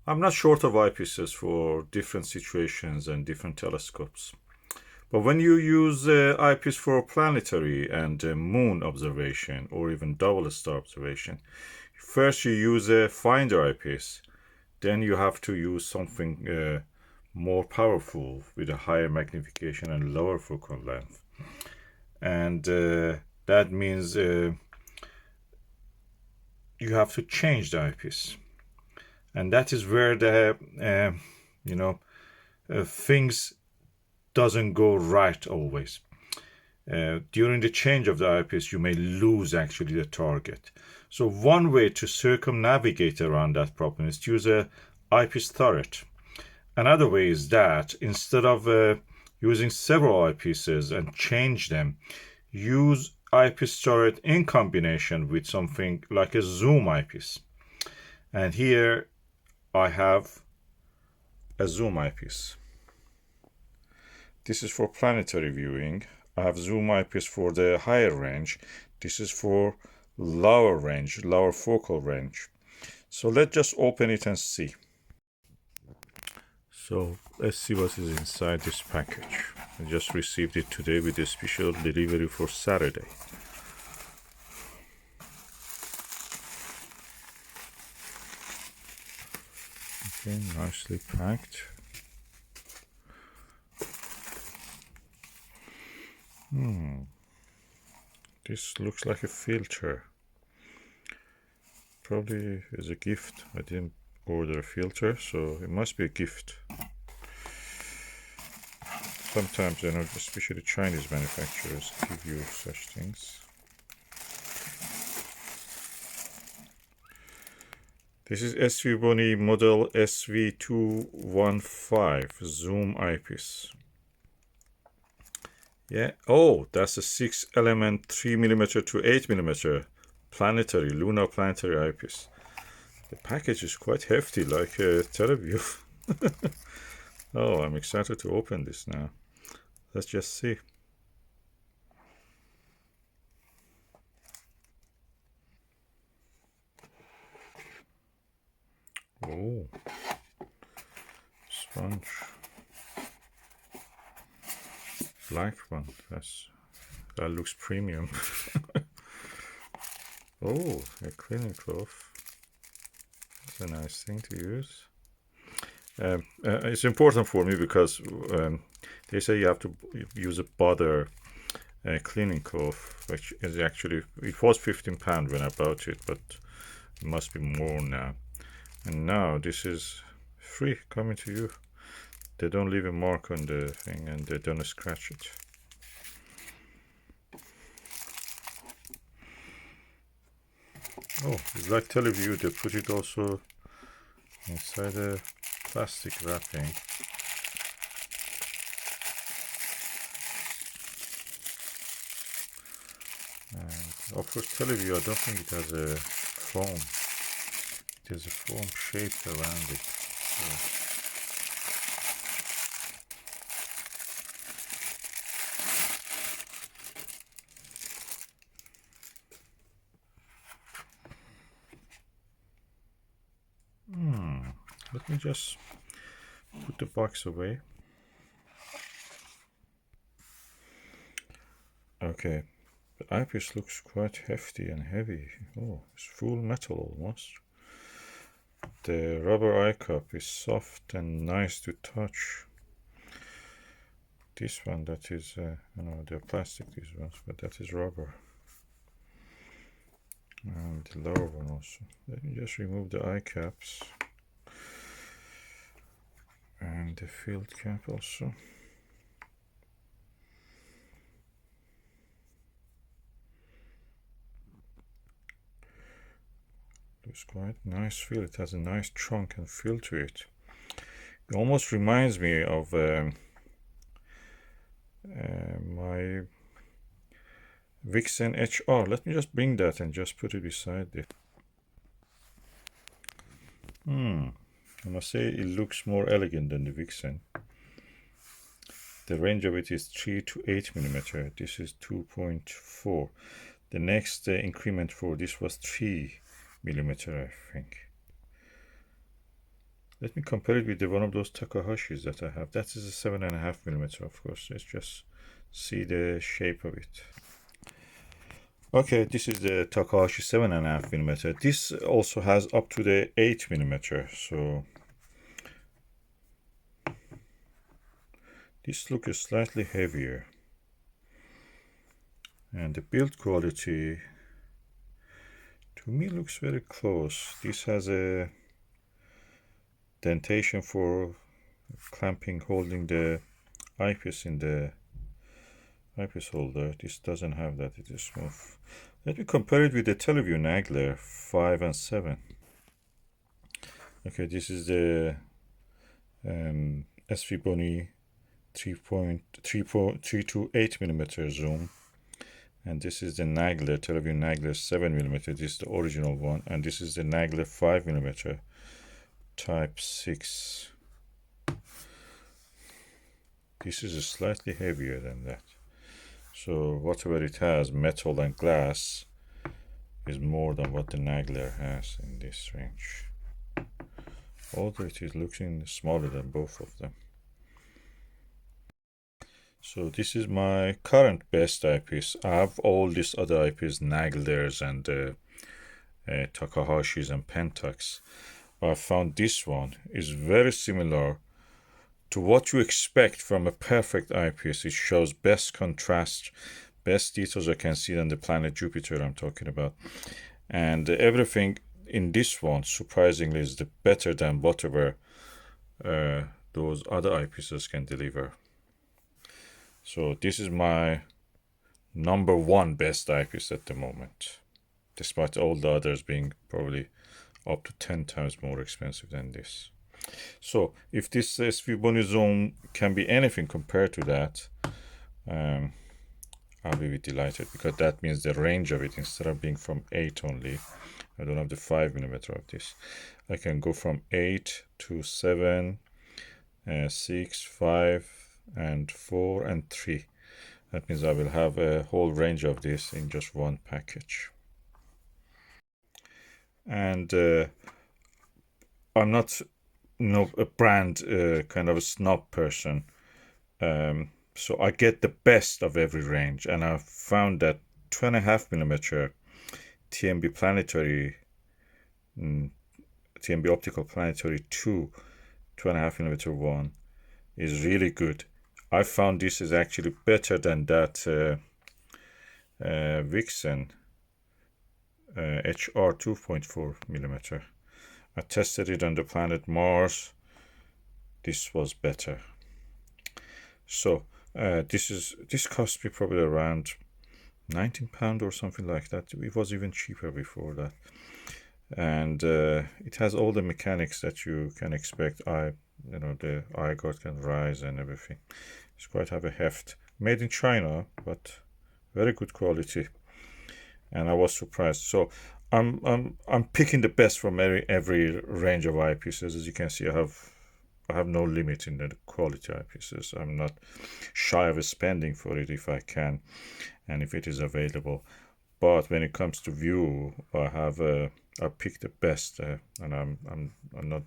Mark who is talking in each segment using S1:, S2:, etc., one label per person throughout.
S1: I'm not short of eyepieces for different situations and different telescopes. But when you use eyepiece for planetary and moon observation or even double star observation, first you use a finder eyepiece, then you have to use something more powerful with a higher magnification and lower focal length. And that means you have to change the eyepiece. And that is where the, things doesn't go right always. During the change of the eyepiece, you may lose actually the target. So one way to circumnavigate around that problem is to use a eyepiece turret. Another way is that instead of using several eyepieces and change them, use eyepiece turret in combination with something like a zoom eyepiece. And here I have a zoom eyepiece. This is for planetary viewing. I have zoom eyepiece for the higher range. This is for lower range, lower focal range. So let's just open it and see. So let's see what is inside this package. I just received it today with a special delivery for Saturday. Okay, nicely packed. This looks like a filter. Probably is a gift. I didn't order a filter, so it must be a gift. Sometimes, especially Chinese manufacturers give you such things. This is SVBONY model SV215 Zoom Eyepiece. Yeah. Oh, that's a 6-element 3mm to 8mm planetary, lunar planetary eyepiece. The package is quite hefty, like a TeleView. Oh, I'm excited to open this now. Let's just see. Oh, sponge. Black one. That looks premium. Oh, a cleaning cloth. That's a nice thing to use. It's important for me because they say you have to use a butter cleaning cloth, which is actually, it was £15 when I bought it, but it must be more now. And now this is free coming to you. They don't leave a mark on the thing and they don't scratch it. Oh, it's like TeleView. They put it also inside a plastic wrapping. And of course, TeleView, I don't think it has a foam. It has a foam shaped around it. So. Let me just put the box away. Okay, the eyepiece looks quite hefty and heavy. Oh, it's full metal almost. The rubber eye cup is soft and nice to touch. This one, that is, they're plastic, these ones, but that is rubber. And the lower one also. Let me just remove the eye caps. And the field cap also. Looks quite nice feel. It has a nice trunk and feel to it. It almost reminds me of my Vixen HR. Let me just bring that and just put it beside it. I must say it looks more elegant than the Vixen. The range of it is 3 to 8mm. This is 2.4. The next increment for this was 3mm, I think. Let me compare it with one of those Takahashis that I have. That is a 7.5mm, of course. Let's just see the shape of it. Okay, this is the Takahashi 7.5mm. This also has up to the 8mm, so this looks slightly heavier. And the build quality to me looks very close. This has a dentation for clamping, holding the eyepiece in the eyepiece holder. This doesn't have that, it is smooth. Let me compare it with the Teleview Nagler 5 and 7. Okay, this is the SVBONY 3.328mm zoom, and this is the Nagler, Teleview Nagler 7mm. This is the original one, and this is the Nagler 5mm Type 6. This is slightly heavier than that. So whatever it has, metal and glass, is more than what the Nagler has in this range. Although it is looking smaller than both of them. So this is my current best eyepiece. I have all these other eyepieces, Naglers and Takahashis and Pentax. I found this one is very similar to what you expect from a perfect eyepiece. It shows best contrast, best details I can see on the planet Jupiter I'm talking about. And everything in this one, surprisingly, is better than whatever those other eyepieces can deliver. So this is my #1 best eyepiece at the moment, despite all the others being probably up to 10 times more expensive than this. So if this SVBONY Zoom can be anything compared to that, I'll be delighted, because that means the range of it, instead of being from 8 only, I don't have the 5mm of this, I can go from 8 to 7, 6, 5 and 4 and 3. That means I will have a whole range of this in just one package. And I'm not a brand kind of a snob person, so I get the best of every range, and I found that 2.5mm TMB Planetary, TMB Optical Planetary 2 2.5mm one is really good. I found this is actually better than that Vixen HR 2.4mm. I tested it on the planet Mars. This was better. So this cost me probably around £19 or something like that. It was even cheaper before that. And it has all the mechanics that you can expect. The eye guard can rise and everything. It's quite have a heft. Made in China, but very good quality. And I was surprised. So I'm picking the best from every range of eyepieces. As you can see, I have no limit in the quality eyepieces. I'm not shy of spending for it if I can, and if it is available. But when it comes to view, I pick the best, and I'm not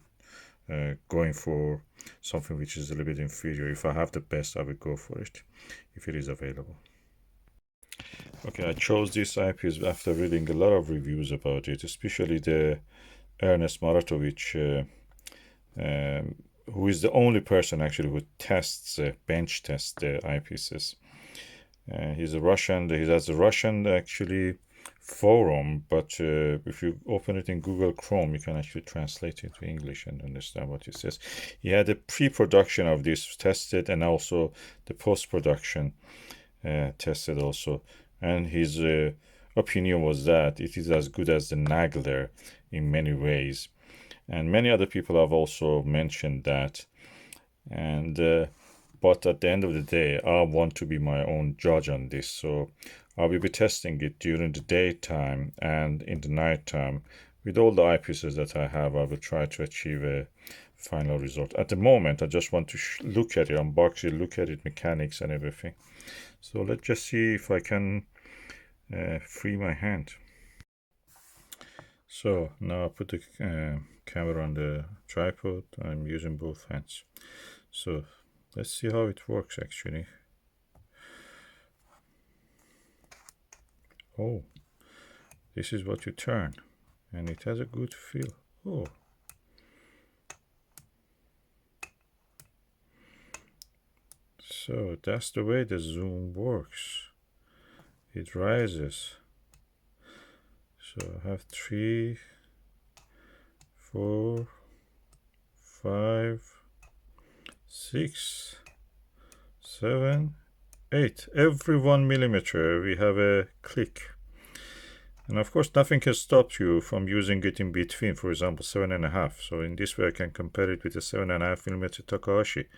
S1: going for something which is a little bit inferior. If I have the best, I will go for it if it is available. Okay, I chose this eyepiece after reading a lot of reviews about it, especially the Ernest Maratovitch, who is the only person actually who tests, bench tests the eyepieces. He's a Russian. He has a Russian actually forum, but if you open it in Google Chrome, you can actually translate it to English and understand what it says. He had a pre-production of this tested, and also the post-production tested also. And his opinion was that it is as good as the Nagler in many ways. And many other people have also mentioned that. And but at the end of the day, I want to be my own judge on this. So I will be testing it during the daytime and in the nighttime. With all the eyepieces that I have, I will try to achieve a final result. At the moment, I just want to look at it, unbox it, look at it, mechanics and everything. So let's just see if I can free my hand. So now I put the camera on the tripod. I'm using both hands. So let's see how it works actually. Oh, this is what you turn, and it has a good feel. Oh. So that's the way the zoom works. It rises. So I have 3, 4, 5, 6, 7, 8. Every 1 millimeter we have a click. And of course nothing can stop you from using it in between, for example 7.5. So in this way I can compare it with the 7.5 millimeter Takahashi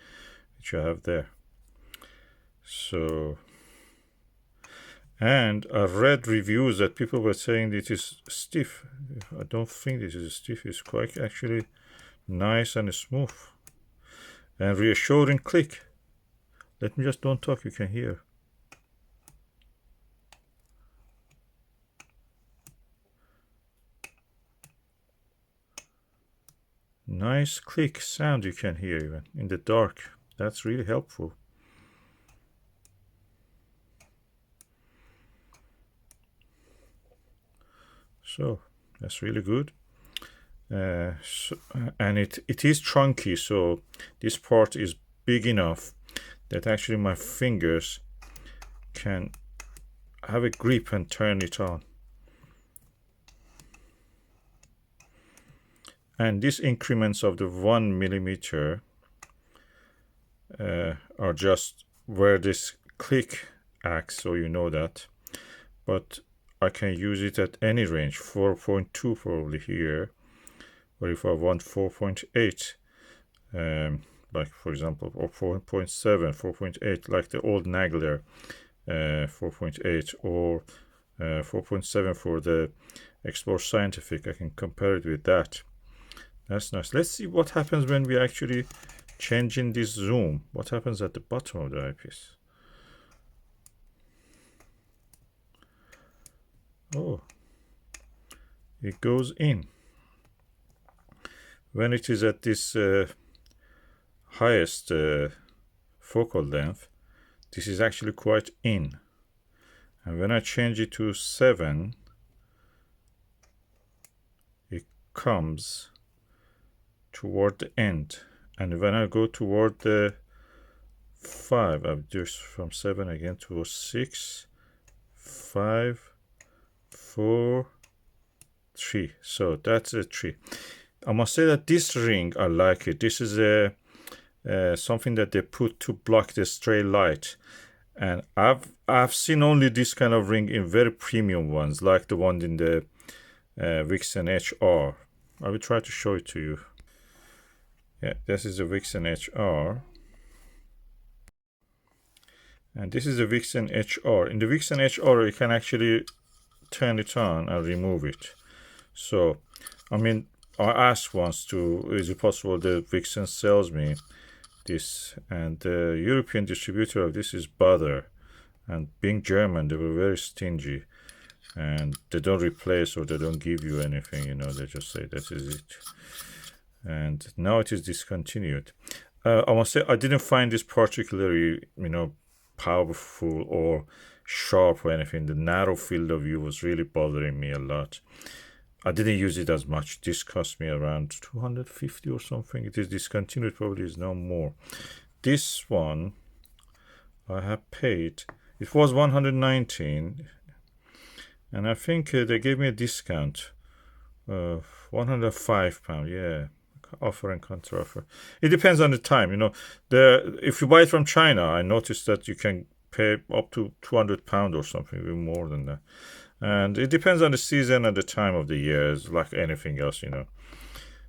S1: which I have there. So, and I read reviews that people were saying it is stiff. I don't think this is stiff. It's quite actually nice and smooth and reassuring click. Let me just don't talk, you can hear. Nice click sound you can hear even in the dark. That's really helpful. So that's really good. And it is chunky, so this part is big enough that actually my fingers can have a grip and turn it on. And these increments of the 1 millimeter are just where this click acts, so you know that. But I can use it at any range, 4.2 probably here, or if I want 4.8, like for example, or 4.7, 4.8, like the old Nagler 4.8, or 4.7 for the Explore Scientific. I can compare it with that. That's nice. Let's see what happens when we actually change in this zoom. What happens at the bottom of the eyepiece? Oh, it goes in. When it is at this highest focal length, this is actually quite in. And when I change it to 7, it comes toward the end. And when I go toward the 5, I've just from 7 again to 6, 5, 4, 3. So that's a 3. I must say that this ring, I like it. This is a something that they put to block the stray light, and I've seen only this kind of ring in very premium ones, like the one in the Vixen HR. I will try to show it to you. Yeah, this is a Vixen HR, and this is a Vixen HR. In the Vixen HR, you can actually turn it on and remove it. So, I mean, I asked once is it possible that Vixen sells me this, and the European distributor of this is Bother, and being German, they were very stingy, and they don't replace or they don't give you anything, you know, they just say that is it. And now it is discontinued. I must say I didn't find this particularly, you know, powerful or sharp or anything. The narrow field of view was really bothering me a lot. I didn't use it as much. This cost me around 250 or something. It is discontinued, probably is no more. This one I have paid, it was 119, and I think they gave me a discount of £105. Yeah, offer and counter offer. It depends on the time, you know. If you buy it from China, I noticed that you can pay up to £200 or something, even more than that. And it depends on the season and the time of the year. It's like anything else, you know.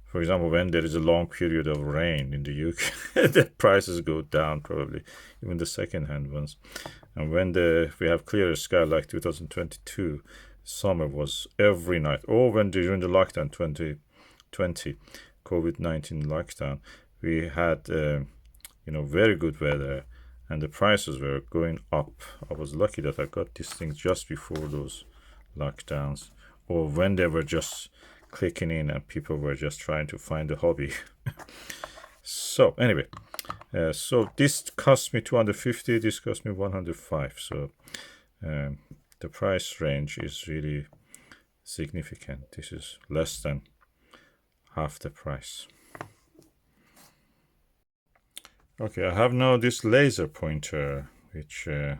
S1: For example, when there is a long period of rain in the UK, the prices go down, probably, even the second-hand ones. And when we have clearer sky, like 2022, summer was every night. Or when during the lockdown, 2020, COVID-19 lockdown, we had, you know, very good weather, and the prices were going up. I was lucky that I got these things just before those lockdowns, or when they were just clicking in and people were just trying to find a hobby. So anyway, so this cost me 250, this cost me 105. So the price range is really significant. This is less than half the price. Okay, I have now this laser pointer, which you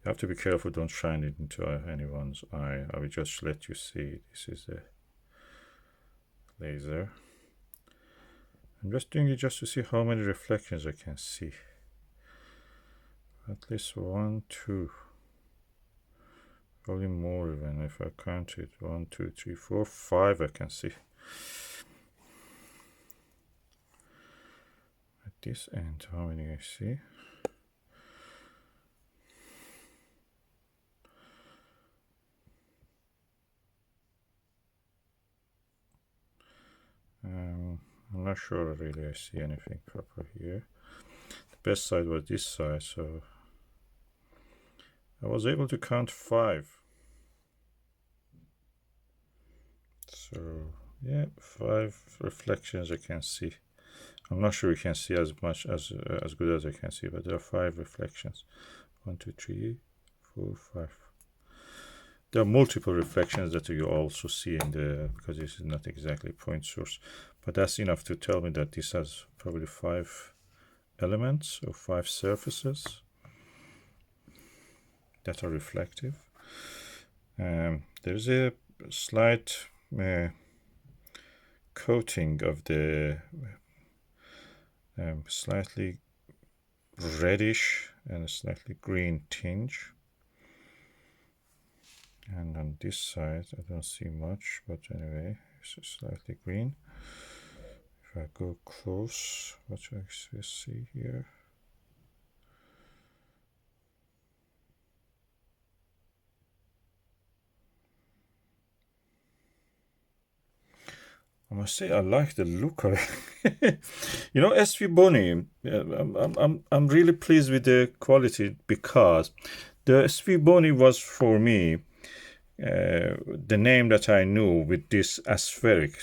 S1: have to be careful, don't shine it into anyone's eye. I will just let you see. This is the laser. I'm just doing it just to see how many reflections I can see. At least 1, 2. Probably more even if I count it. 1, 2, 3, 4, 5 I can see. At this end, how many I see? I'm not sure really I see anything proper here. The best side was this side, so I was able to count 5. So yeah, 5 reflections I can see. I'm not sure you can see as much as good as I can see, but there are 5 reflections. 1, 2, 3, 4, 5. There are multiple reflections that you also see in the, because this is not exactly point source, but that's enough to tell me that this has probably 5 elements or 5 surfaces that are reflective. There's a slight coating of the slightly reddish and a slightly green tinge. And on this side, I don't see much, but anyway, it's slightly green. If I go close, what do I see here? I must say I like the look of it. You know, SVBONY, I'm really pleased with the quality, because the SVBONY was for me the name that I knew with this aspheric,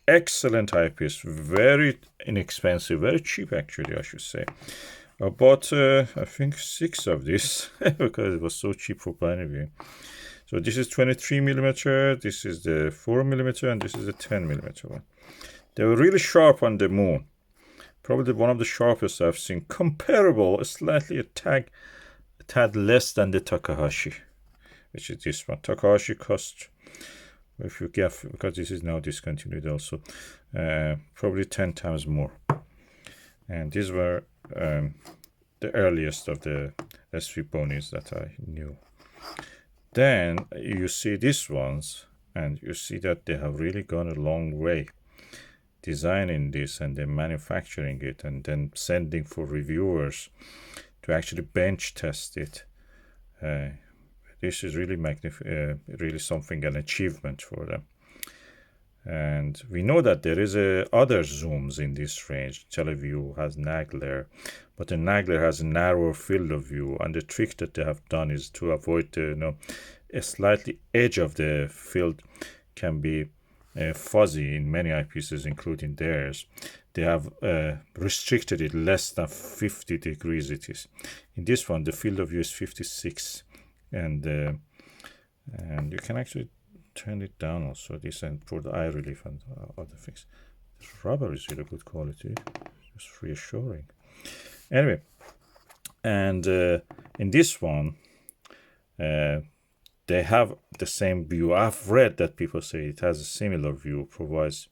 S1: excellent eyepiece, very inexpensive, very cheap actually, I should say. I bought I think 6 of this because it was so cheap for Planetary. So this is 23mm, this is the 4mm, and this is the 10mm one. They were really sharp on the moon. Probably one of the sharpest I've seen. Comparable, slightly a tad less than the Takahashi, which is this one. Takahashi cost, if you get, because this is now discontinued also, probably 10 times more. And these were the earliest of the SVBONYs that I knew. Then you see these ones, and you see that they have really gone a long way designing this and then manufacturing it and then sending for reviewers to actually bench test it. This is really really something, an achievement for them. And we know that there is other zooms in this range. Teleview has Nagler, but the Nagler has a narrower field of view, and the trick that they have done is to avoid the, a slightly edge of the field can be fuzzy in many eyepieces, including theirs. They have restricted it less than 50 degrees it is. In this one, the field of view is 56, and you can actually turn it down also, this, and for the eye relief and other things. This rubber is really good quality, just reassuring. Anyway, and in this one, they have the same view. I've read that people say it has a similar view, provides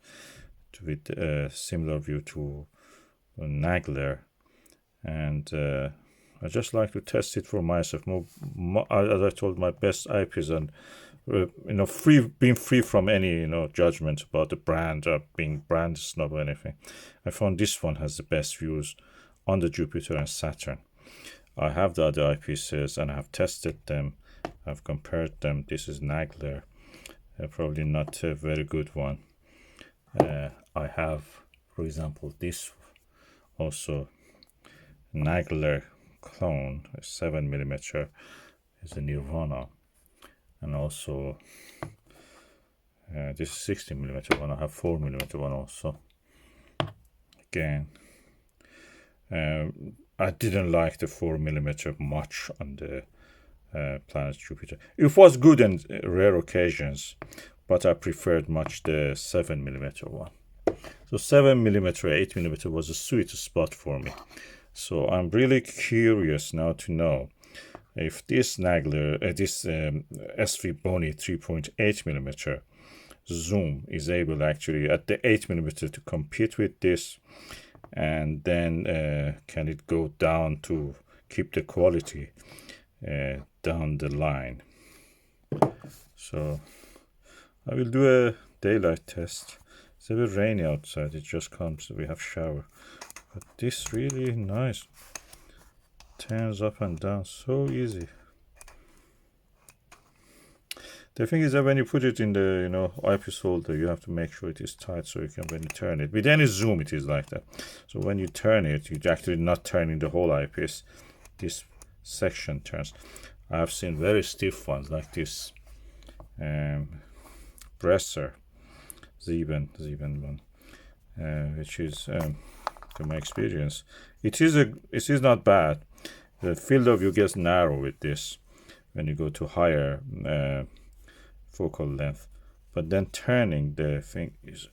S1: with a similar view to Nagler, and I just like to test it for myself. As I told, my best eyepiece, and being free from any judgment about the brand or being brand snob or anything. I found this one has the best views on the Jupiter and Saturn. I have the other eyepieces and I have tested them. I've compared them. This is Nagler, probably not a very good one. I have, for example, this also Nagler clone, a 7mm, is a Nirvana, and also This is 16mm one. I have 4mm one also. Again, I didn't like the 4mm much on the Planet Jupiter. It was good in rare occasions, but I preferred much the 7mm one. So 7mm, 8mm was a sweet spot for me. So I'm really curious now to know if this this SVBONY 3.8mm zoom is able actually at the 8mm to compete with this, and then can it go down to keep the quality down the line. So I will do a daylight test. It's a bit rainy outside, it just comes, we have shower, but this really nice, turns up and down so easy. The thing is that when you put it in the eyepiece holder, you have to make sure it is tight so you can, when you turn it, with any zoom it is like that. So when you turn it, you're actually not turning the whole eyepiece, this section turns. I have seen very stiff ones like this Bresser Sieben one, which is from my experience, it is not bad. The field of view gets narrow with this when you go to higher focal length, but then turning the thing is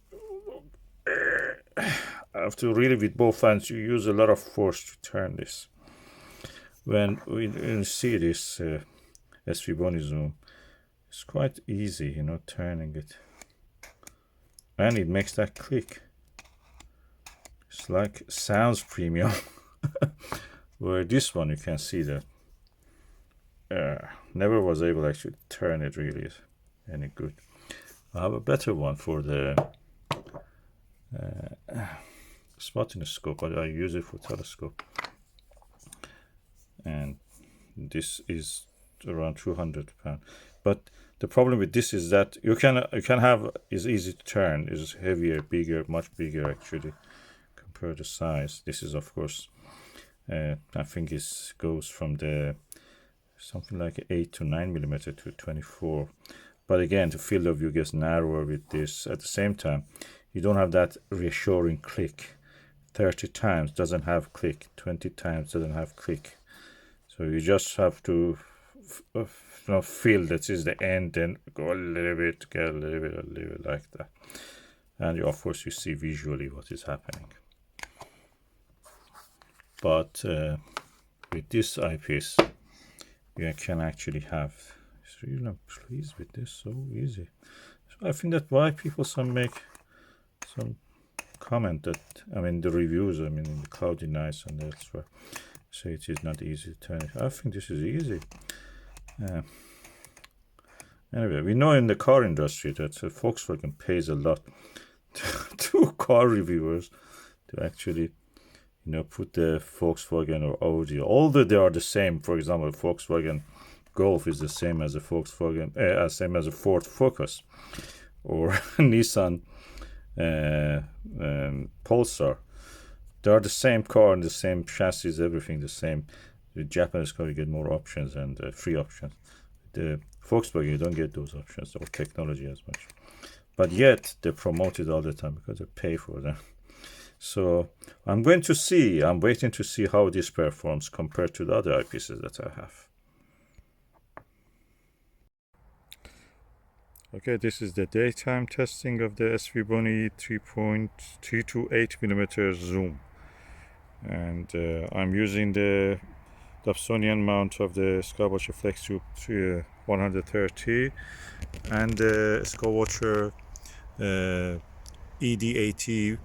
S1: I have to really, with both hands, you use a lot of force to turn this. When we see this SVBONY zoom, it's quite easy, turning it, and it makes that click. It's like sounds premium. Where this one you can see that never was able to actually turn it really any good. I have a better one for the spotting scope, but I use it for telescope, and this is around £200. But the problem with this is that you can have, is easy to turn, is heavier, bigger, much bigger actually compared to size. This is of course I think it goes from the something like 8 to 9mm to 24. But again, the field of view gets narrower with this. At the same time, you don't have that reassuring click. 30 times doesn't have click, 20 times doesn't have click. So you just have to feel that is the end, and go a little bit, get a little bit like that. And of course you see visually what is happening. But with this eyepiece, you can actually have, it's really, I'm pleased with this, so easy. So I think that why people make some comment that, the reviews, in the Cloudy Nights and elsewhere, say it is not easy to turn it. I think this is easy. Anyway, we know in the car industry that Volkswagen pays a lot to car reviewers to actually put the Volkswagen or Audi, although they are the same. For example, Volkswagen Golf is the same as a Volkswagen, same as a Ford Focus, or Nissan Pulsar. They are the same car and the same chassis, everything the same. The Japanese car, you get more options and free options. The Volkswagen, you don't get those options or technology as much. But yet they promote it all the time because they pay for them. So I'm waiting to see how this performs compared to the other eyepieces that I have. Okay, this is the daytime testing of the SVBONY 3.328mm zoom, and I'm using the Dobsonian mount of the Skywatcher Flextube 130 and the Skywatcher ED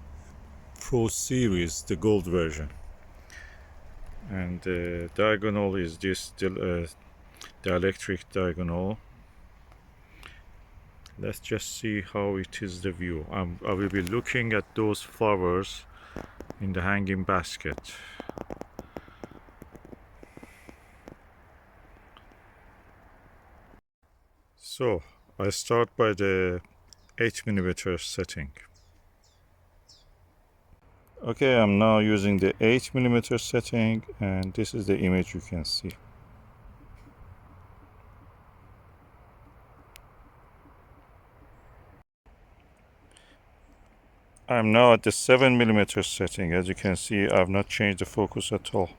S1: Pro Series, the gold version, and the diagonal is this dielectric diagonal. Let's just see how it is the view. I will be looking at those flowers in the hanging basket. So I start by the 8mm setting. Okay, I'm now using the 8mm setting, and this is the image you can see. I'm now at the 7mm setting. As you can see, I've not changed the focus at all.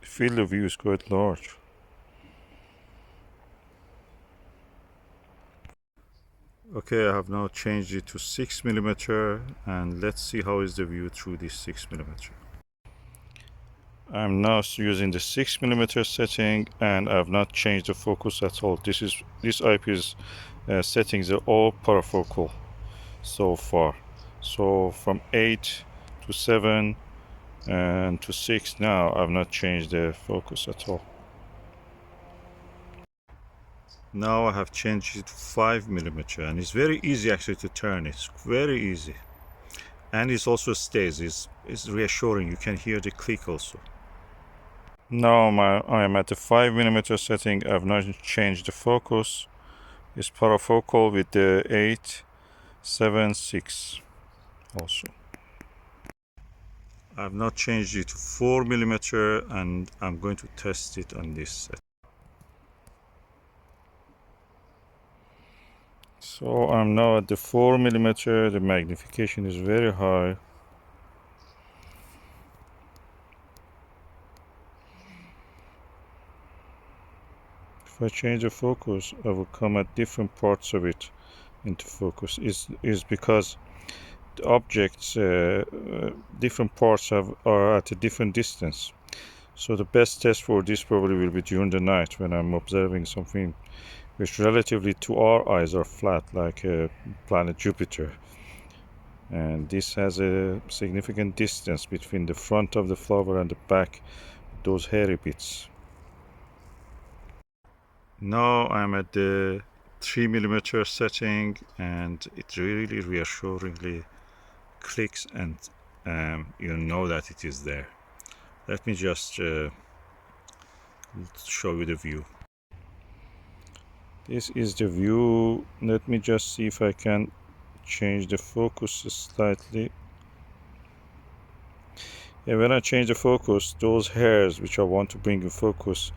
S1: The field of view is quite large. Okay, I have now changed it to 6mm, and let's see how is the view through this 6mm. I'm now using the 6mm setting, and I've not changed the focus at all. This eyepiece settings are all parafocal so far. So from 8 to 7 and to 6 now, I've not changed the focus at all. Now I have changed it to 5mm, and it's very easy actually to turn. It's very easy, and it also stays. It's reassuring. You can hear the click also. Now I am at the 5mm setting. I've not changed the focus. It's parafocal with the 8, 7, 6 also. I've not changed it to 4mm, and I'm going to test it on this set. So I'm now at the 4mm. The magnification is very high. If I change the focus, I will come at different parts of it into focus. Is because the objects, different parts are at a different distance. So the best test for this probably will be during the night when I'm observing something which relatively to our eyes are flat, like planet Jupiter. And this has a significant distance between the front of the flower and the back, those hairy bits. Now I'm at the 3mm setting, and it really reassuringly clicks, and you know that it is there. Let me just show you the view. This is the view. Let me just see if I can change the focus slightly. Yeah, when I change the focus, those hairs which I want to bring in focus,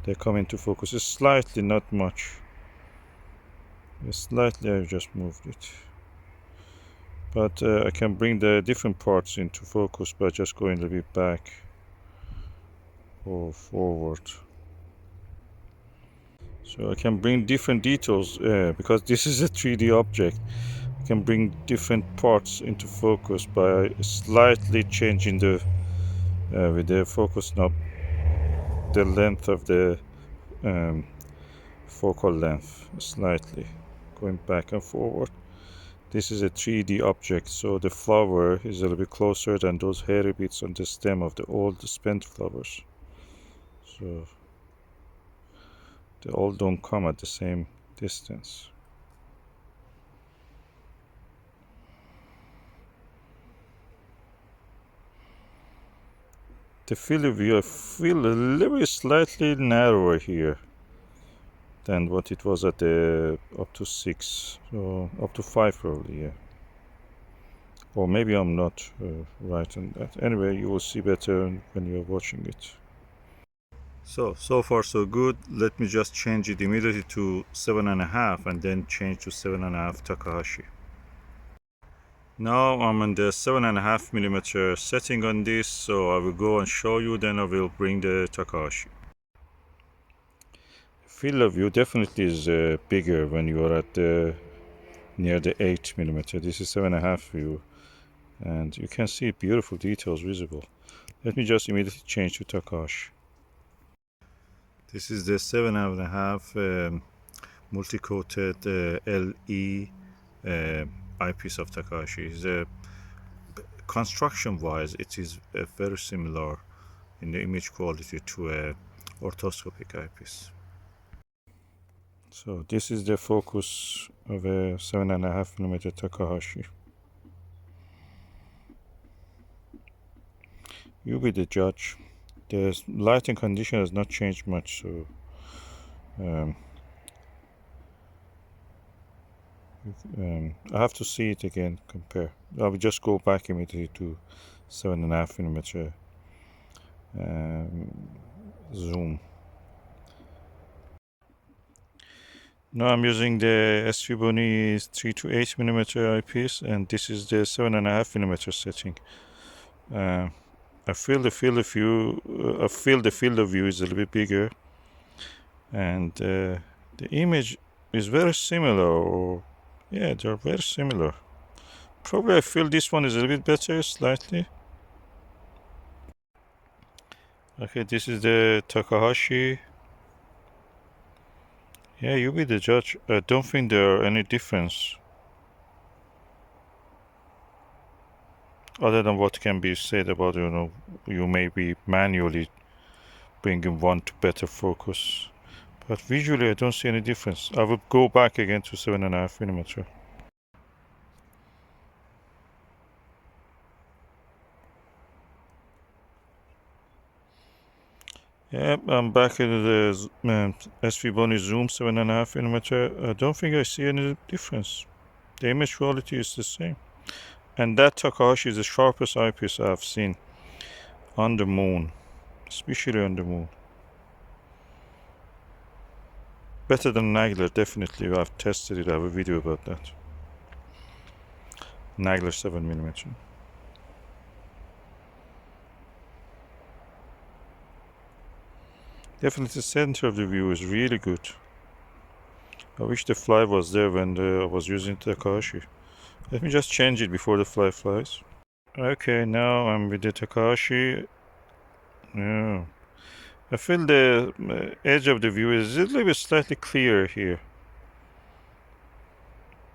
S1: they come into focus. It's slightly, not much. Slightly, I've just moved it. But I can bring the different parts into focus by just going a little bit back or forward. So I can bring different details because this is a 3D object. I can bring different parts into focus by slightly changing the with the focus knob, the length of the focal length, slightly going back and forward. This is a 3D object, so the flower is a little bit closer than those hairy bits on the stem of the old spent flowers. So they all don't come at the same distance. The field of view, I feel a little bit slightly narrower here than what it was at the up to 6, so up to 5 probably, yeah. Or maybe I'm not right on that. Anyway, you will see better when you're watching it. So far so good. Let me just change it immediately to 7.5 and then change to 7.5 Takahashi. Now I'm on the 7.5mm setting on this, so I will go and show you, then I will bring the Takahashi. Field of view definitely is bigger when you are at the near the 8mm. This is 7.5 view, and you can see beautiful details visible. Let me just immediately change to Takahashi. This is the 7.5 multi-coated LE eyepiece of Takahashi. Construction-wise, it is very similar in the image quality to a orthoscopic eyepiece. So this is the focus of a 7.5mm Takahashi. You be the judge. The lighting condition has not changed much, so I have to see it again, compare. I will just go back immediately to 7.5mm zoom. Now I'm using the SVBONY 3 to 8mm eyepiece, and this is the 7.5mm setting. I feel the field of view. The field of view is a little bit bigger, and the image is very similar. Or yeah, they're very similar. Probably I feel this one is a little bit better, slightly. Okay, this is the Takahashi. Yeah, you be the judge. I don't think there are any difference other than what can be said about, you may be manually bringing one to better focus. But visually, I don't see any difference. I would go back again to 7.5mm. Yep, I'm back in the SVBONY Zoom 7.5mm. I don't think I see any difference. The image quality is the same. And that Takahashi is the sharpest eyepiece I've seen on the moon, especially on the moon. Better than Nagler, definitely. I've tested it. I have a video about that. Nagler 7mm. Definitely the center of the view is really good. I wish the fly was there when I was using Takahashi. Let me just change it before the fly flies. Okay, now I'm with the Takahashi. Yeah. I feel the edge of the view is a little bit slightly clearer here.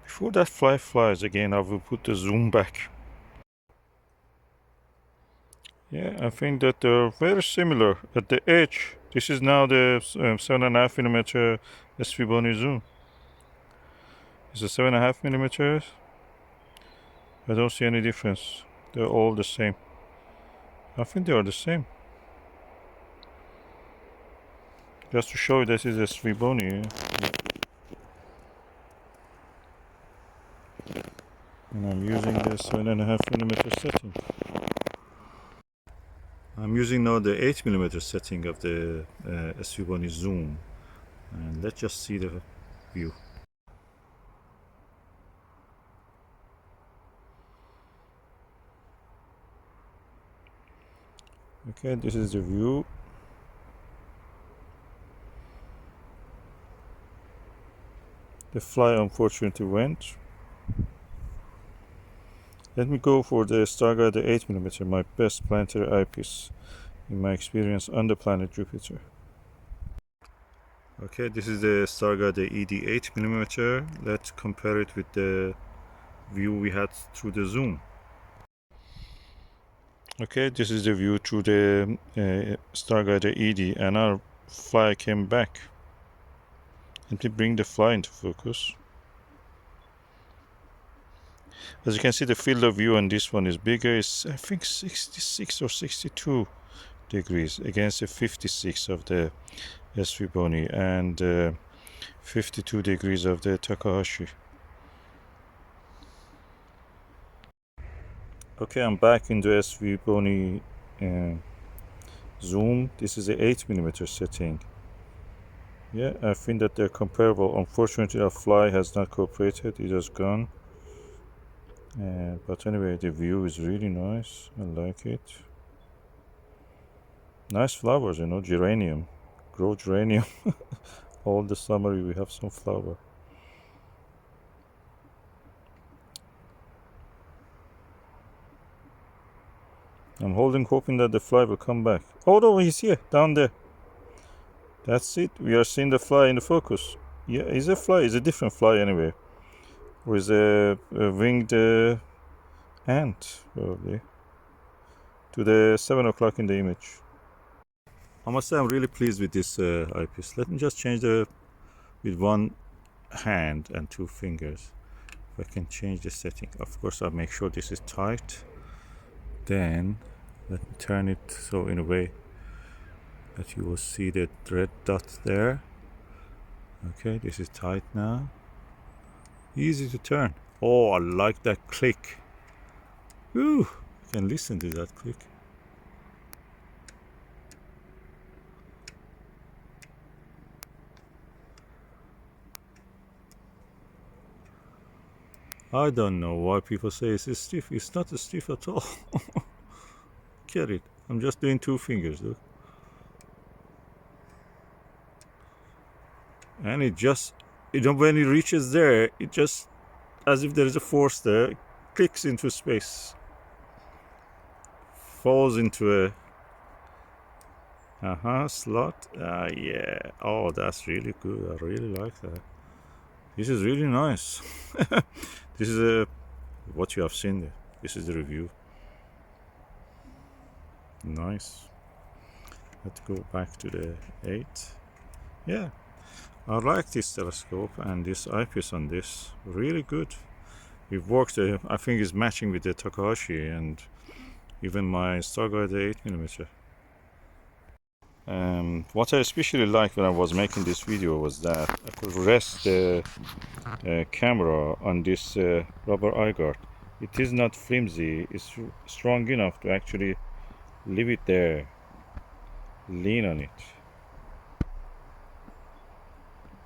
S1: Before that fly flies again, I will put the zoom back. Yeah, I think that they're very similar at the edge. This is now the 7.5mm SVBONY zoom. It's a 7.5mm. I don't see any difference. They're all the same. I think they are the same. Just to show you, this is a SVBONY. And I'm using the 7.5mm setting. I'm using now the 8mm setting of the SVBONY zoom. And let's just see the view. Okay, this is the view. The fly unfortunately went. Let me go for the Starguider 8mm, my best planetary eyepiece in my experience on the planet Jupiter. Okay, this is the Starguider ED 8mm. Let's compare it with the view we had through the zoom. Okay, this is the view through the Starguider ED, and our fly came back. Let me bring the fly into focus. As you can see, the field of view on this one is bigger. It's, I think, 66 or 62 degrees against the 56 of the SVBONY and 52 degrees of the Takahashi. Okay, I'm back in the SVBONY zoom. This is the 8mm setting. Yeah, I think that they're comparable. Unfortunately, our fly has not cooperated. It has gone. But anyway, the view is really nice. I like it. Nice flowers, geranium. Grow geranium. All the summer we have some flower. I'm hoping that the fly will come back. Oh no, he's here, down there. That's it. We are seeing the fly in the focus. Yeah, it's a fly. It's a different fly anyway. With a winged ant, probably. To the 7 o'clock in the image. I must say I'm really pleased with this eyepiece. Let me just change with one hand and two fingers. If I can change the setting. Of course, I'll make sure this is tight. Then let me turn it so in a way that you will see the red dot there. Okay, this is tight now. Easy to turn. Oh, I like that click. Woo! I can listen to that click. I don't know why people say it's stiff. It's not stiff at all. Get it? I'm just doing two fingers, look. And it just, when it reaches there, it just, as if there is a force there, it clicks into space. Falls into a slot. Yeah. Oh, that's really good. I really like that. This is really nice. This is what you have seen there. This is the review. Nice. Let's go back to the 8. Yeah, I like this telescope and this eyepiece on this. Really good. It works. I think it's matching with the Takahashi and even my Starguider 8mm. What I especially liked when I was making this video was that I could rest the camera on this rubber eye guard. It is not flimsy, it's strong enough to actually leave it there, lean on it.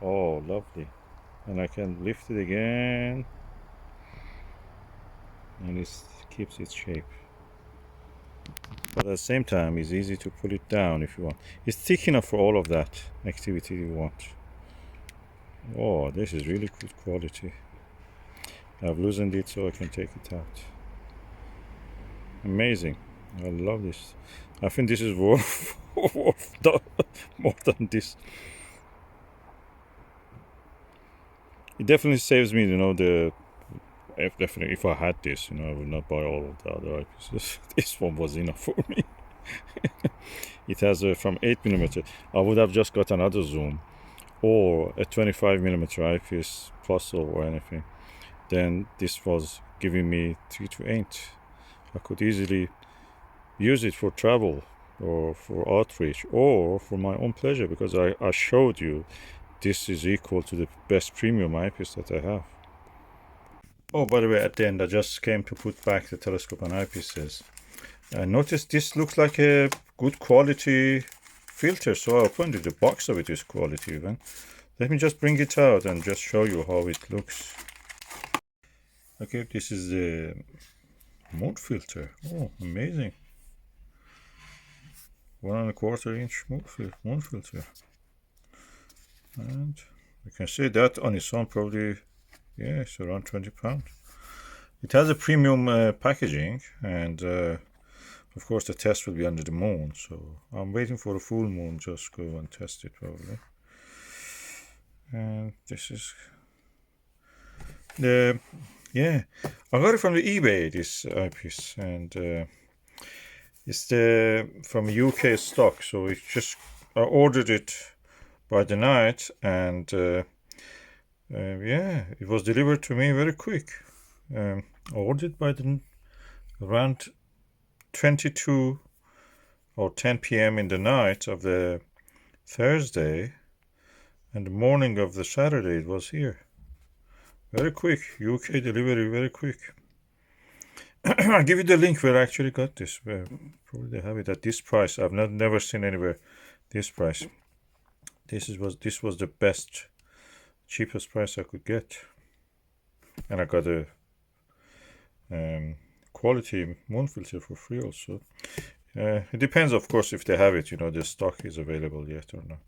S1: Oh, lovely. And I can lift it again and it keeps its shape. But at the same time, it's easy to pull it down if you want. It's thick enough for all of that activity you want. Oh, this is really good quality. I've loosened it so I can take it out. Amazing. I love this. I think this is worth more than this. It definitely saves me, definitely if I had this, I would not buy all of the other eyepieces. This one was enough for me. It has from 8mm. I would have just got another zoom or a 25mm eyepiece plus or anything. Then this was giving me 3 to 8. I could easily use it for travel or for outreach or for my own pleasure, because I showed you this is equal to the best premium eyepiece that I have. Oh, by the way, at the end I just came to put back the telescope and eyepieces. I noticed this looks like a good quality filter, so I opened it. The box of it is quality even. Let me just bring it out and just show you how it looks. Okay, this is the moon filter. Oh, amazing. 1.25 inch moon filter. And you can see that on its own probably, yeah, it's around 20 pounds. It has a premium packaging, and of course the test will be under the moon, so I'm waiting for a full moon, just go and test it probably. And this is the, yeah, I got it from the eBay, this eyepiece, and it's from UK stock, so it's just, I ordered it by the night, and yeah, it was delivered to me very quick. I ordered by around 22 or 10 p.m. in the night of the Thursday, and the morning of the Saturday it was here. Very quick, UK delivery, very quick. I'll give you the link where I actually got this. Probably they have it at this price. I've never seen anywhere this price. This was the best, cheapest price I could get, and I got a quality moon filter for free also. It depends, of course, if they have it. The stock is available yet or not.